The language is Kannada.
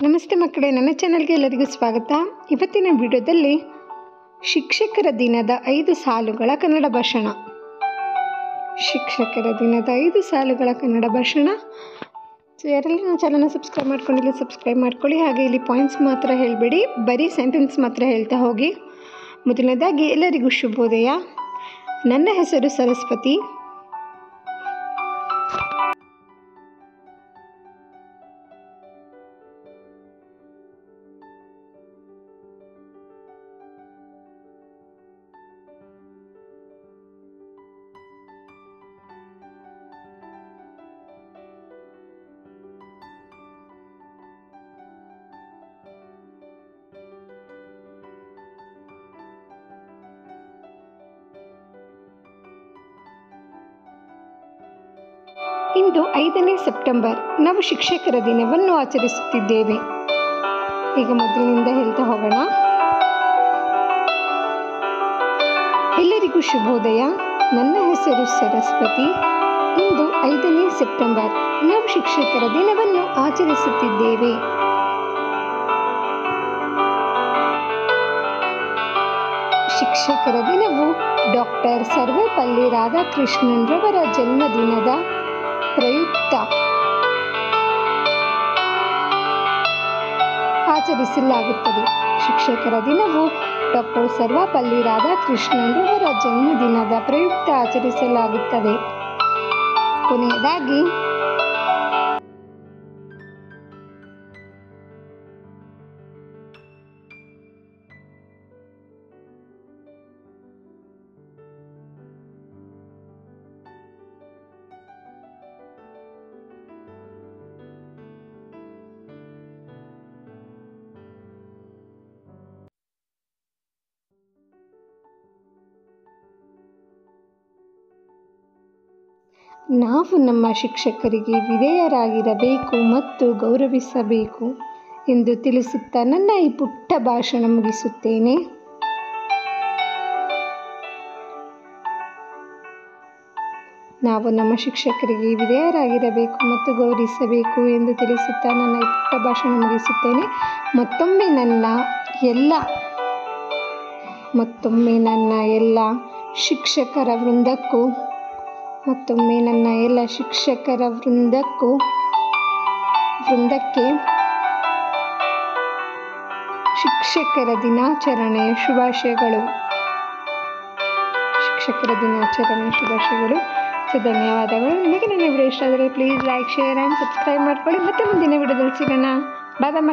ನಮಸ್ತೆ ಮಕ್ಕಳೇ, ನನ್ನ ಚಾನಲ್ಗೆ ಎಲ್ಲರಿಗೂ ಸ್ವಾಗತ. ಇವತ್ತಿನ ವಿಡಿಯೋದಲ್ಲಿ ಶಿಕ್ಷಕರ ದಿನದ 5 ಸಾಲುಗಳ ಕನ್ನಡ ಭಾಷಣ. ಶಿಕ್ಷಕರ ದಿನದ 5 ಸಾಲುಗಳ ಕನ್ನಡ ಭಾಷಣ. ಯಾರೆಲ್ಲ ನನ್ನ ಚಾನಲ್ನ ಸಬ್ಸ್ಕ್ರೈಬ್ ಮಾಡ್ಕೊಂಡಿಲ್ಲ ಸಬ್ಸ್ಕ್ರೈಬ್ ಮಾಡ್ಕೊಳ್ಳಿ. ಹಾಗೆ ಇಲ್ಲಿ ಪಾಯಿಂಟ್ಸ್ ಮಾತ್ರ ಹೇಳಬೇಡಿ, ಬರೀ ಸೆಂಟೆನ್ಸ್ ಮಾತ್ರ ಹೇಳ್ತಾ ಹೋಗಿ. ಮೊದಲನೇದಾಗಿ ಎಲ್ಲರಿಗೂ ಶುಭೋದಯ. ನನ್ನ ಹೆಸರು ಸರಸ್ವತಿ. ಇಂದು 5ನೇ ಸೆಪ್ಟೆಂಬರ್. ನಾವು ಶಿಕ್ಷಕರ ದಿನವನ್ನು ಆಚರಿಸುತ್ತಿದ್ದೇವೆ. ಈಗ ಮೊದಲಿನಿಂದ ಹೇಳ್ತಾ ಹೋಗೋಣ. ಎಲ್ಲರಿಗೂ ಶುಭೋದಯ. ನನ್ನ ಹೆಸರು ಸರಸ್ವತಿ. ಇಂದು 5ನೇ ಸೆಪ್ಟೆಂಬರ್. ನಾವು ಶಿಕ್ಷಕರ ದಿನವನ್ನು ಆಚರಿಸುತ್ತಿದ್ದೇವೆ. ಶಿಕ್ಷಕರ ದಿನವು ಡಾಕ್ಟರ್ ಸರ್ವಪಲ್ಲಿ ರಾಧಾಕೃಷ್ಣನ್ರವರ ಜನ್ಮದಿನದ ಪ್ರಯುಕ್ತ ಆಚರಿಸಲಾಗುತ್ತದೆ. ಶಿಕ್ಷಕರ ದಿನವು ಡಾಕ್ಟರ್ ಸರ್ವಪಲ್ಲಿ ರಾಧಾಕೃಷ್ಣನ್ರವರ ಜನ್ಮದಿನದ ಪ್ರಯುಕ್ತ ಆಚರಿಸಲಾಗುತ್ತದೆ. ಕೊನೆಯದಾಗಿ ನಾವು ನಮ್ಮ ಶಿಕ್ಷಕರಿಗೆ ವಿಧೇಯರಾಗಿರಬೇಕು ಮತ್ತು ಗೌರವಿಸಬೇಕು ಎಂದು ತಿಳಿಸುತ್ತಾ ನನ್ನ ಈ ಪುಟ್ಟ ಭಾಷಣ ಮುಗಿಸುತ್ತೇನೆ. ನಾವು ನಮ್ಮ ಶಿಕ್ಷಕರಿಗೆ ವಿಧೇಯರಾಗಿರಬೇಕು ಮತ್ತು ಗೌರವಿಸಬೇಕು ಎಂದು ತಿಳಿಸುತ್ತಾ ನನ್ನ ಈ ಪುಟ್ಟ ಭಾಷಣ ಮುಗಿಸುತ್ತೇನೆ. ಮತ್ತೊಮ್ಮೆ ನನ್ನ ಎಲ್ಲ ಶಿಕ್ಷಕರ ವೃಂದಕ್ಕೂ ಶಿಕ್ಷಕರ ದಿನಾಚರಣೆಯ ಶುಭಾಶಯಗಳು. ಧನ್ಯವಾದಗಳು. ನಿಮಗೆ ನನ್ನ ವಿಡಿಯೋ ಇಷ್ಟ ಆದರೆ please like, share and subscribe ಮಾಡ್ಕೊಳ್ಳಿ. ಮತ್ತೆ ಮುಂದಿನ ವಿಡಿಯೋದಲ್ಲಿ ಸಿಗೋಣ. ಬಾಯ್ ಬಾಯ್.